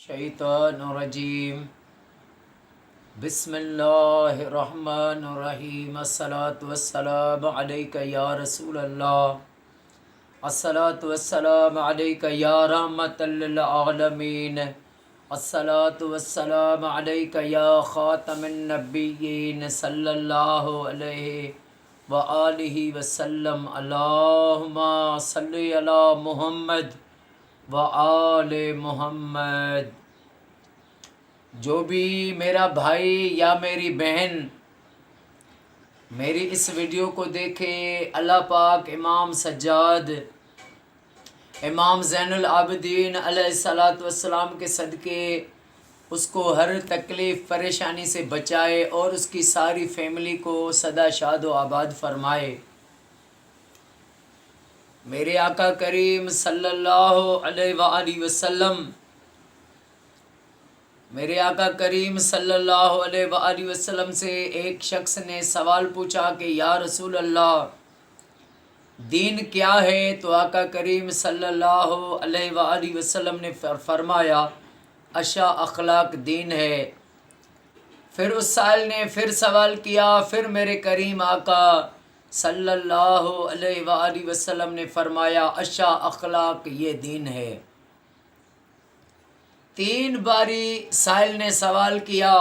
شیطان الرجیم بسم اللہ الرحمن الرحیم الصلاة والسلام علیک یا رسول اللہ الصلاة والسلام علیک یا رحمت للعالمین الصلاة والسلام علیک یا خاتم النبیین صلی اللہ علیہ وآلہ وسلم اللہم صلی علی محمد وآل محمد۔ جو بھی میرا بھائی یا میری بہن میری اس ویڈیو کو دیکھے، اللہ پاک امام سجاد امام زین العابدین علیہ الصلاۃ والسلام کے صدقے اس کو ہر تکلیف پریشانی سے بچائے اور اس کی ساری فیملی کو سدا شاد و آباد فرمائے۔ میرے آقا کریم صلی اللہ علیہ وآلہ وسلم میرے آقا کریم صلی اللہ علیہ وآلہ وسلم سے ایک شخص نے سوال پوچھا کہ یا رسول اللہ دین کیا ہے؟ تو آقا کریم صلی اللہ علیہ وآلہ وسلم نے فرمایا اچھا اخلاق دین ہے۔ پھر اس سائل نے پھر سوال کیا، پھر میرے کریم آقا صلی اللہ علیہ وآلہ وسلم نے فرمایا اچھا اخلاق یہ دین ہے۔ تین باری سائل نے سوال کیا،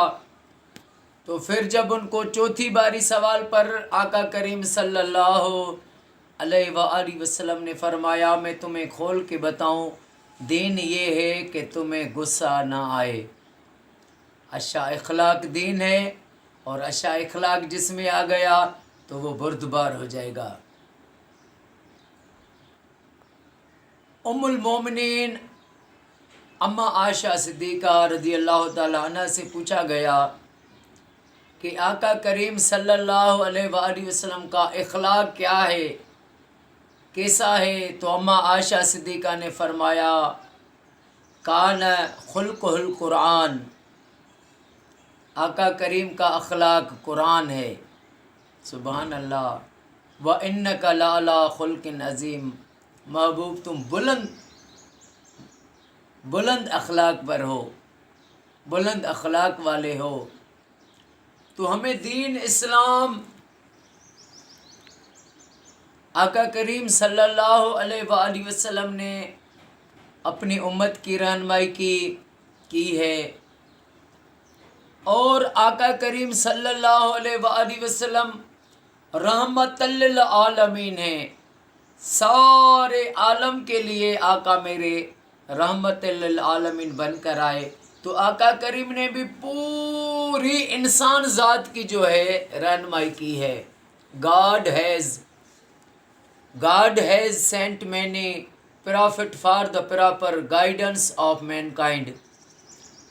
تو پھر جب ان کو چوتھی باری سوال پر آقا کریم صلی اللہ علیہ وآلہ وسلم نے فرمایا میں تمہیں کھول کے بتاؤں، دین یہ ہے کہ تمہیں غصہ نہ آئے۔ اچھا اخلاق دین ہے، اور اچھا اخلاق جس میں آ گیا تو وہ بردبار ہو جائے گا۔ ام المومنین اما عائشہ صدیقہ رضی اللہ تعالی عنہ سے پوچھا گیا کہ آقا کریم صلی اللہ علیہ وآلہ وسلم کا اخلاق کیا ہے، کیسا ہے؟ تو اما عائشہ صدیقہ نے فرمایا کان خلقہ القرآن، آقا کریم کا اخلاق قرآن ہے۔ سبحان اللہ۔ وَإِنَّكَ لَعَلَىٰ خُلْقٍ عَظِيمٍ، محبوب تم بلند اخلاق پر ہو، بلند اخلاق والے ہو۔ تو ہمیں دین اسلام آقا کریم صلی اللہ علیہ وآلہ وسلم نے اپنی امت کی رہنمائی کی ہے، اور آقا کریم صلی اللہ علیہ وآلہ وسلم رحمت للعالمین ہیں، سارے عالم کے لیے آقا میرے رحمت للعالمین بن کر آئے۔ تو آقا کریم نے بھی پوری انسان ذات کی جو ہے رہنمائی کی ہے۔ God has sent many prophets for the proper guidance of mankind۔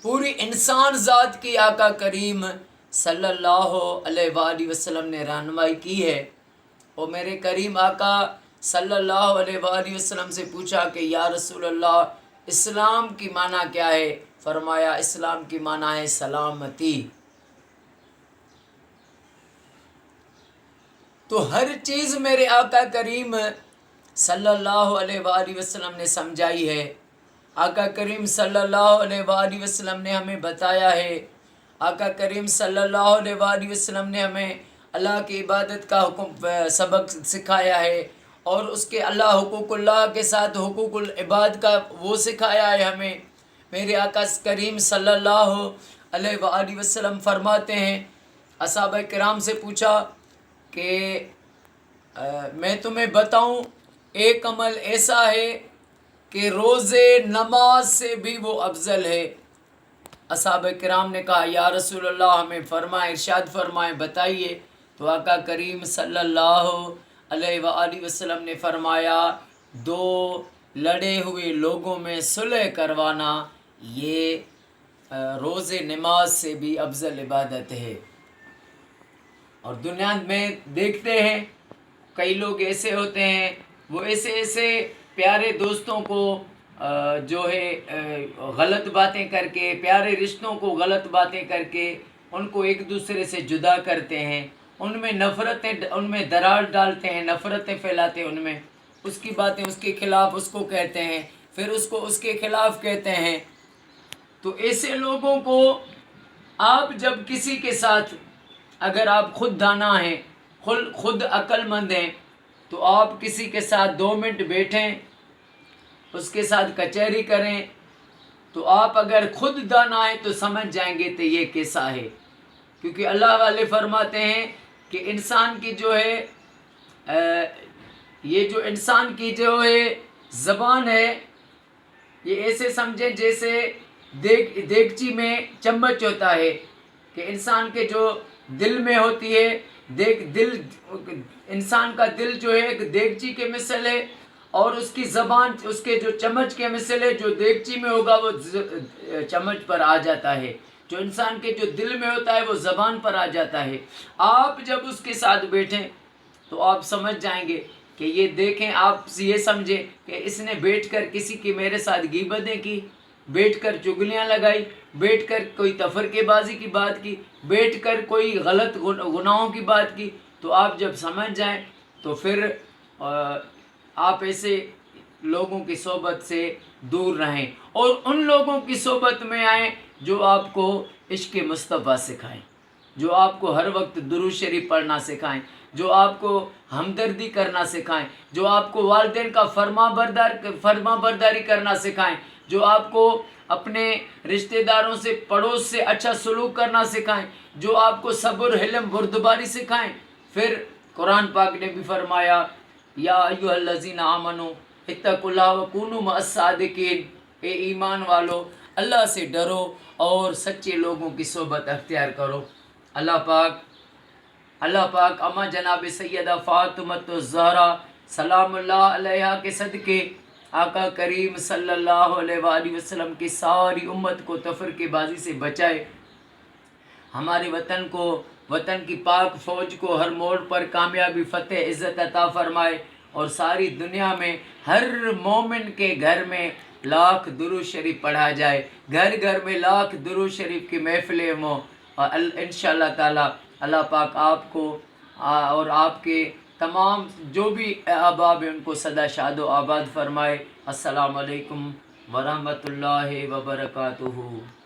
پوری انسان ذات کی آقا کریم صلی اللہ علیہ وآلہ وسلم نے رہنمائی کی ہے۔ اور میرے کریم آقا صلی اللہ علیہ وآلہ وسلم سے پوچھا کہ یا رسول اللہ اسلام کی معنی کیا ہے؟ فرمایا اسلام کی معنی ہے سلامتی۔ تو ہر چیز میرے آقا کریم صلی اللہ علیہ وآلہ وسلم نے سمجھائی ہے۔ آقا کریم صلی اللہ علیہ وآلہ وسلم نے ہمیں بتایا ہے، آقا کریم صلی اللہ علیہ وآلہ وسلم نے ہمیں اللہ کی عبادت کا سبق سکھایا ہے، اور اس کے حقوق اللہ کے ساتھ حقوق العباد کا وہ سکھایا ہے ہمیں۔ میرے آقا کریم صلی اللہ علیہ وآلہ وسلم فرماتے ہیں، اصحابہ کرام سے پوچھا کہ میں تمہیں بتاؤں ایک عمل ایسا ہے کہ روزے نماز سے بھی وہ افضل ہے۔ اصحابہ کرام نے کہا یا رسول اللہ ہمیں فرمائیں، ارشاد فرمائیں، بتائیے۔ تو آقا کریم صلی اللہ علیہ وآلہ وسلم نے فرمایا دو لڑے ہوئے لوگوں میں صلح کروانا یہ روزے نماز سے بھی افضل عبادت ہے۔ اور دنیا میں دیکھتے ہیں کئی لوگ ایسے ہوتے ہیں، وہ ایسے پیارے دوستوں کو جو ہے غلط باتیں کر کے، پیارے رشتوں کو غلط باتیں کر کے ان کو ایک دوسرے سے جدا کرتے ہیں، ان میں نفرتیں، ان میں دراڑ ڈالتے ہیں، نفرتیں پھیلاتے ہیں، ان میں اس کی باتیں اس کے خلاف اس کو کہتے ہیں، پھر اس کو اس کے خلاف کہتے ہیں۔ تو ایسے لوگوں کو آپ جب کسی کے ساتھ، اگر آپ خود دانا ہیں، خود عقل مند ہیں، تو آپ کسی کے ساتھ 2 منٹ بیٹھیں، اس کے ساتھ کچہری کریں، تو آپ اگر خود دانا ہے تو سمجھ جائیں گے تو یہ کیسا ہے. کیونکہ اللہ والے فرماتے ہیں کہ انسان کی جو ہے یہ جو انسان کی جو ہے زبان ہے، یہ ایسے سمجھیں جیسے دیگچی میں چمچ ہوتا ہے، کہ انسان کے جو دل میں ہوتی ہے انسان کا دل جو ہے ایک دیگچی کے مثل ہے، اور اس کی زبان اس کے جو چمچ کے مثل ہے. جو دیگچی میں ہوگا وہ چمچ پر آ جاتا ہے، جو انسان کے جو دل میں ہوتا ہے وہ زبان پر آ جاتا ہے. آپ جب اس کے ساتھ بیٹھیں تو آپ سمجھ جائیں گے کہ یہ دیکھیں، آپ یہ سمجھیں کہ اس نے بیٹھ کر کسی کی میرے ساتھ غیبتیں کی، بیٹھ کر چگلیاں لگائی، بیٹھ کر کوئی تفرقے بازی کی بات کی، بیٹھ کر کوئی غلط گناہوں کی بات کی. تو آپ جب سمجھ جائیں تو پھر آپ ایسے لوگوں کی صحبت سے دور رہیں، اور ان لوگوں کی صحبت میں آئیں جو آپ کو عشق مصطفیٰ سکھائیں، جو آپ کو ہر وقت درود شریف پڑھنا سکھائیں، جو آپ کو ہمدردی کرنا سکھائیں، جو آپ کو والدین کا فرما برداری کرنا سکھائیں، جو آپ کو اپنے رشتہ داروں سے، پڑوس سے اچھا سلوک کرنا سکھائیں، جو آپ کو صبر، حلم، بردباری سکھائیں. پھر قرآن پاک نے بھی فرمایا یا ایھا الذین آمنوا اتقوا اللہ وکونوا مع الصادقین، اے ایمان والو اللہ سے ڈرو اور سچے لوگوں کی صحبت اختیار کرو. اللہ پاک اما جناب سیدہ فاطمۃ الزہرا سلام اللہ علیہا کے صدقے آقا کریم صلی اللہ علیہ وآلہ وسلم کی ساری امت کو تفرقے بازی سے بچائے، ہمارے وطن کو، وطن کی پاک فوج کو ہر موڑ پر کامیابی، فتح، عزت عطا فرمائے، اور ساری دنیا میں ہر مومن کے گھر میں لاکھ درود شریف پڑھا جائے، گھر گھر میں لاکھ درود شریف کی محفلیں ہوں، اور انشاءاللہ تعالی اللہ پاک آپ کو اور آپ کے تمام جو بھی احباب ہیں ان کو سدا شاد و آباد فرمائے. السلام علیکم ورحمۃ اللہ وبرکاتہ.